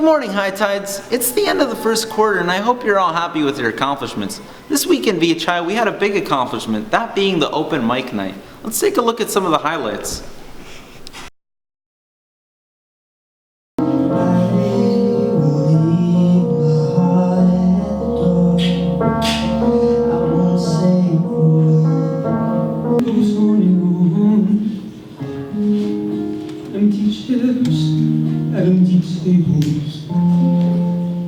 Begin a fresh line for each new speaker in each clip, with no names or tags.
Good morning, High Tides. It's the end of the first quarter, and I hope you're all happy with your accomplishments. This week in VHI, we had a big accomplishment, that being the open mic night. Let's take a look at some of the highlights.
Empty chairs and empty tables.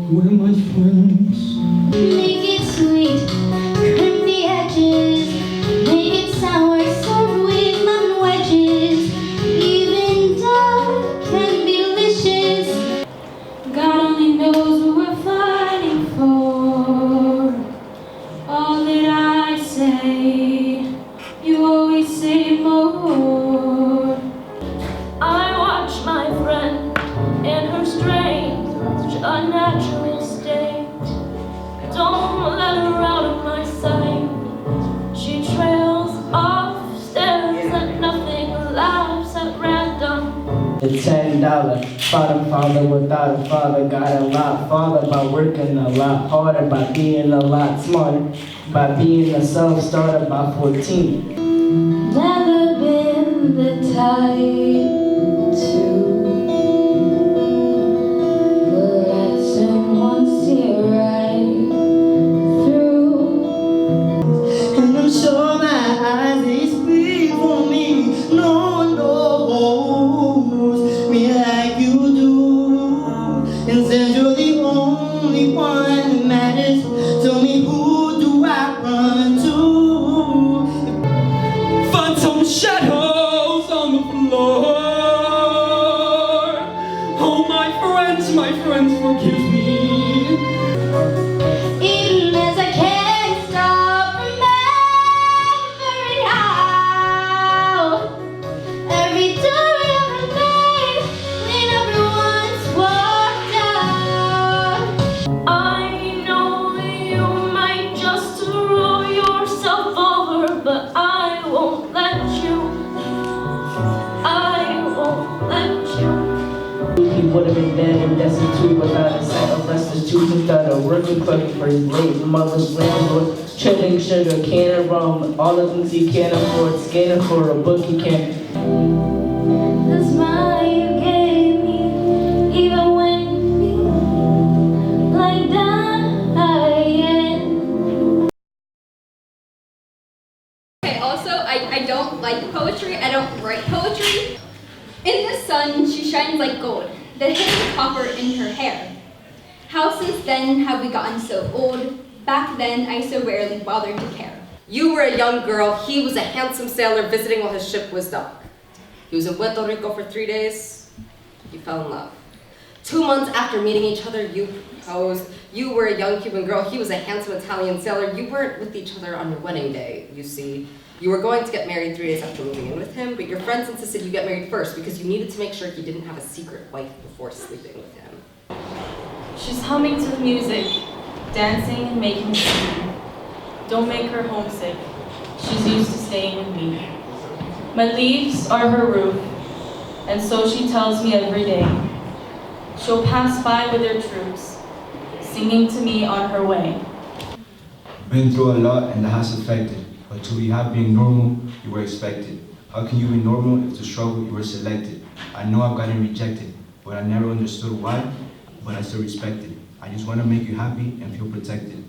Where my friends?
Make it sweet, crimp the edges. Make it sour, serve with lemon wedges. Even dark can be delicious. God only knows what we're fighting for. All that I say, you always say more. I watch my friend in her strange, unnatural state. Don't let her out of my sight. She trails off, stares at nothing, laughs at random.
The $10 father without a father got a lot farther by working a lot harder, by being a lot smarter, by being a self-starter by 14.
Never been the type to let someone see right through.
And I'm sure my eyes, they speak for me. No one knows me like you do. And since you're the only one that matters, tell me, who do I run to?
Phantom shadows on the floor. Oh, my friends, forgive me.
Even as I can't stop remembering how every door we ever made, when everyone's walked out. I know you might just roll yourself over, but I won't let you. I won't let you.
He would have been dead and destitute without a sight of restless truth, without a working clerk for his late mother's landlord, trading sugar, can of rum, all the things he can't afford, scanning for a book he can't.
The smile you gave me, even when you like dying.
Okay, also, I don't like poetry. I don't write poetry. In the sun, she shines like gold, the hidden copper in her hair. How since then have we gotten so old? Back then, I so rarely bothered to care.
You were a young girl, he was a handsome sailor visiting while his ship was docked. He was in Puerto Rico for 3 days. You fell in love. 2 months after meeting each other, you proposed. You were a young Cuban girl, he was a handsome Italian sailor. You weren't with each other on your wedding day, you see. You were going to get married 3 days after moving in with him, but your friends insisted you get married first because you needed to make sure he didn't have a secret wife before sleeping with him.
She's humming to the music, dancing and making a scene. Don't make her homesick. She's used to staying with me. My leaves are her roof, and so she tells me every day. She'll pass by with her troops, singing to me on her way.
Been through a lot and that has affected, but to be happy and normal, you were expected. How can you be normal if to struggle you were selected? I know I've gotten rejected, but I never understood why, but I still respect it. I just want to make you happy and feel protected.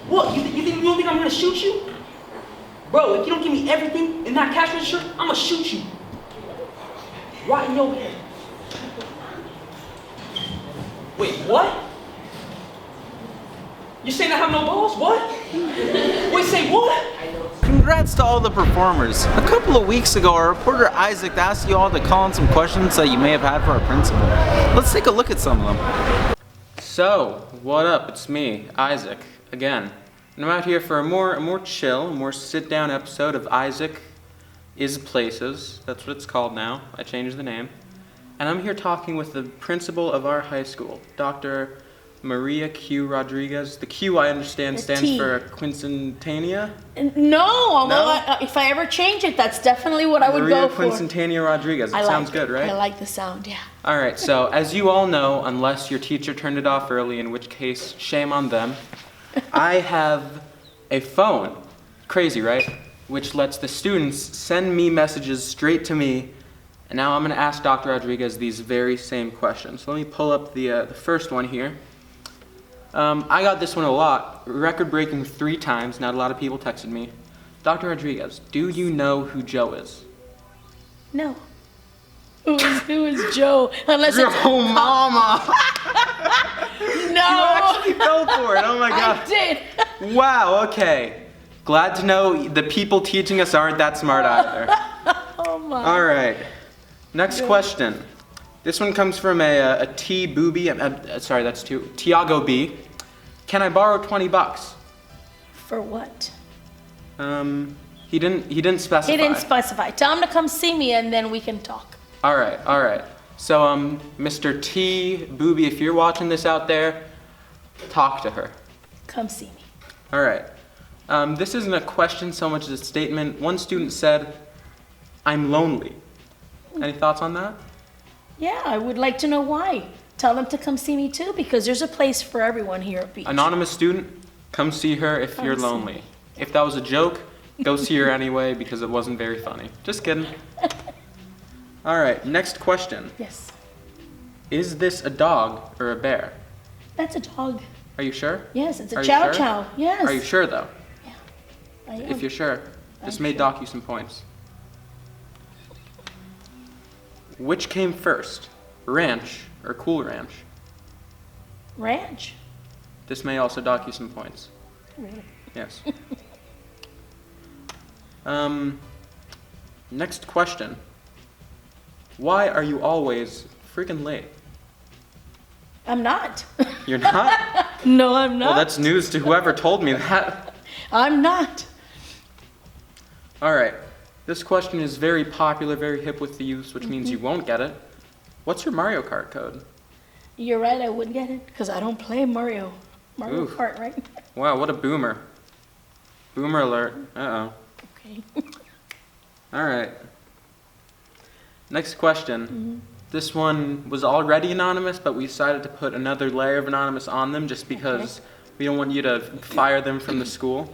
What, you don't think I'm gonna shoot you? Bro, if you don't give me everything in that cash register, I'm gonna shoot you. Right in your head. Wait, what? You saying I have no balls? What? Wait, say what?
Congrats to all the performers. A couple of weeks ago, our reporter Isaac asked you all to call in some questions that you may have had for our principal. Let's take a look at some of them.
So, what up? It's me, Isaac, again. And I'm out here for a more chill, more sit-down episode of Isaac is Places. That's what it's called now. I changed the name. And I'm here talking with the principal of our high school, Dr. Maria Q. Rodriguez. The Q, I understand,
The
stands
T.
for Quinceanera.
No, although if I ever change it, that's definitely what I would
Maria
go for.
Quinceanera Rodriguez. It
I
sounds
like
good, right?
I like the sound, yeah.
All right, so as you all know, unless your teacher turned it off early, in which case, shame on them, I have a phone. Crazy, right? Which lets the students send me messages straight to me. And now I'm going to ask Dr. Rodriguez these very same questions. So let me pull up the first one here. I got this one a lot, record-breaking 3 times. Not a lot of people texted me. Dr. Rodriguez, do you know who Joe is?
No. Who is Joe? Unless it's
Joe Mama!
No.
You actually fell for it. Oh my god.
I did.
Wow, okay. Glad to know the people teaching us aren't that smart either.
Oh my.
All right. Next question. This one comes from a T Booby. Sorry, that's Tiago B. Can I borrow $20?
For what?
He didn't specify.
He didn't specify. Tell him to come see me and then we can talk.
All right. So, Mr. T Booby, if you're watching this out there, talk to her.
Come see me.
All right. This isn't a question so much as a statement. One student said, "I'm lonely." Any thoughts on that?
Yeah, I would like to know why. Tell them to come see me too, because there's a place for everyone here at Beach.
Anonymous student, come see her if you're
Come see
lonely.
me.
If that was a joke, go see her anyway because it wasn't very funny. Just kidding. All right, next question.
Yes.
Is this a dog or a bear?
That's a dog.
Are you sure?
Yes, it's a
Are you
chow
sure?
chow. Yes.
Are you sure though?
I am.
If you're sure, this
I'm
may
sure.
dock you some points. Which came first, Ranch or Cool Ranch?
Ranch.
This may also dock you some points.
Really?
Yes. Next question. Why are you always freaking late?
I'm not.
You're not?
No, I'm not.
Well, that's news to whoever told me that.
I'm not.
All right. This question is very popular, very hip with the youth, which means you won't get it. What's your Mario Kart code?
You're right, I wouldn't get it because I don't play Mario
Oof.
Kart, right?
Wow, what a boomer. Boomer alert. Uh-oh.
Okay.
All right. Next question. This one was already anonymous, but we decided to put another layer of anonymous on them just because we don't want you to fire them from the school.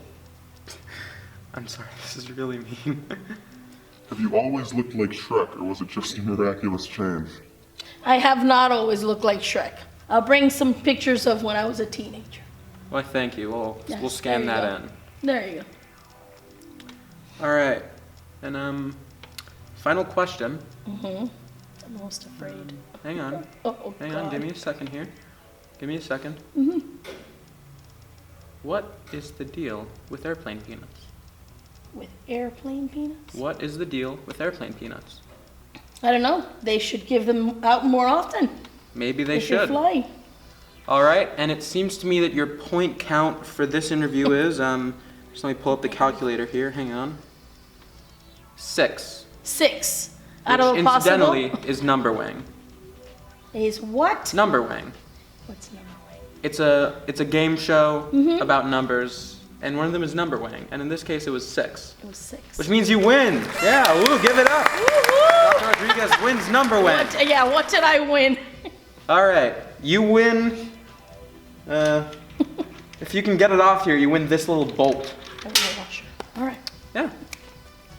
I'm sorry, this is really mean.
Have you always looked like Shrek, or was it just a miraculous change?
I have not always looked like Shrek. I'll bring some pictures of when I was a teenager.
Why, thank you.
Yes,
We'll scan
there you
that
go.
in.
There you go.
All right. And final question.
I'm most afraid.
Hang on.
Oh,
Hang
God.
on. Give me a second here. Give me a second. What is the deal with airplane peanuts?
With airplane peanuts?
What is the deal with airplane peanuts?
I don't know. They should give them out more often.
Maybe they
if you're
should.
flying.
All right. And it seems to me that your point count for this interview is just let me pull up the calculator here. Hang on. 6.
6
Which
out of a possible.
incidentally is number wang.
Is what?
Number wang.
What's number one?
It's a game show about numbers, and one of them is number wang, and in this case it was 6.
It was 6.
Which means you win. Yeah, woo, give it up.
Woo-hoo!
Dr. Rodriguez wins number wang.
What did I win?
All right, you win. If you can get it off here, you win this little bolt.
Oh my gosh. All right.
Yeah.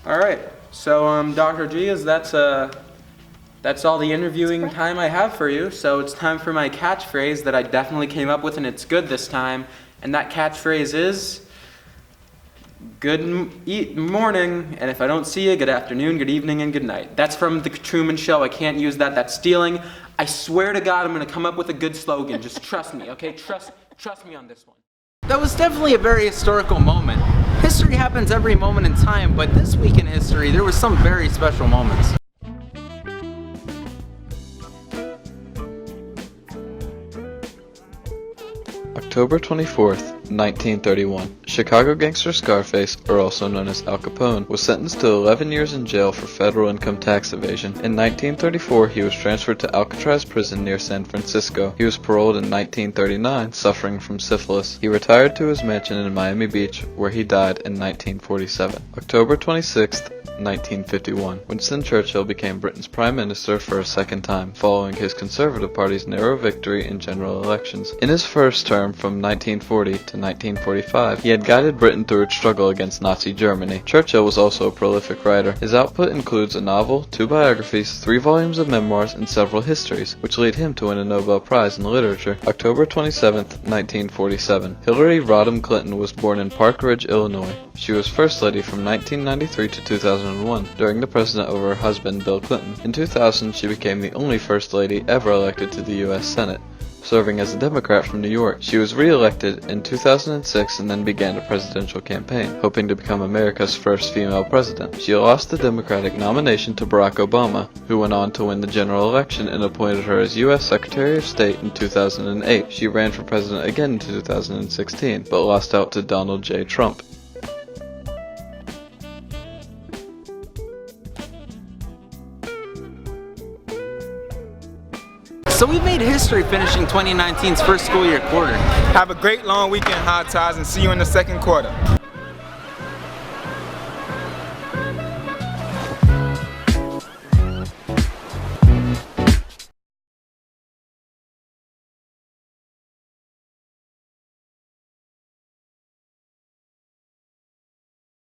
All right. So, Dr. Rodriguez, that's all the interviewing time I have for you. So it's time for my catchphrase that I definitely came up with, and it's good this time. And that catchphrase is, good morning, and if I don't see you, good afternoon, good evening, and good night. That's from The Truman Show. I can't use that. That's stealing. I swear to God, I'm going to come up with a good slogan. Just trust me, okay? Trust me on this one.
That was definitely a very historical moment. History happens every moment in time, but this week in history, there was some very special moments.
October 24th, 1931. Chicago gangster Scarface, or also known as Al Capone, was sentenced to 11 years in jail for federal income tax evasion. In 1934, he was transferred to Alcatraz prison near San Francisco. He was paroled in 1939, suffering from syphilis. He retired to his mansion in Miami Beach, where he died in 1947. October 26th, 1951. Winston Churchill became Britain's Prime Minister for a second time, following his Conservative Party's narrow victory in general elections. In his first term from 1940 to 1945, he had guided Britain through its struggle against Nazi Germany. Churchill was also a prolific writer. His output includes a novel, 2 biographies, 3 volumes of memoirs, and several histories, which lead him to win a Nobel Prize in Literature. October 27th, 1947. Hillary Rodham Clinton was born in Park Ridge, Illinois. She was First Lady from 1993 to 2001, during the president over her husband, Bill Clinton. In 2000, she became the only First Lady ever elected to the U.S. Senate, serving as a Democrat from New York. She was re-elected in 2006 and then began a presidential campaign, hoping to become America's first female president. She lost the Democratic nomination to Barack Obama, who went on to win the general election and appointed her as U.S. Secretary of State in 2008. She ran for president again in 2016, but lost out to Donald J. Trump.
So we made history finishing 2019's first school year quarter.
Have a great long weekend, High Ties, and see you in the second quarter.